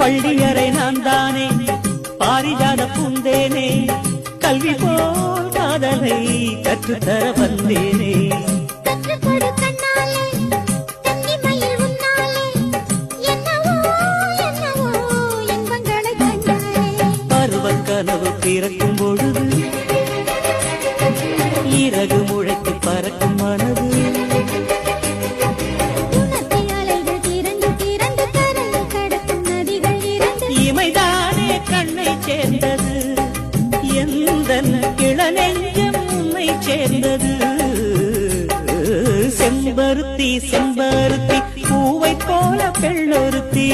பள்ளியறை நான் தானே பாரிஜாத பூந்தேனே கல்வி போல் காதலை கற்றுத்தர வந்தேனே கனவு பிறக்கும் பொழுது இறகு முளைத்து பறக்கும் மனது இமைதானே கண்ணை சேர்ந்தது எந்த இளநெஞ்சம் உன்னை சேர்ந்தது செம்பருத்தி செம்பருத்தி பூவை போல பெண்ணொருத்தி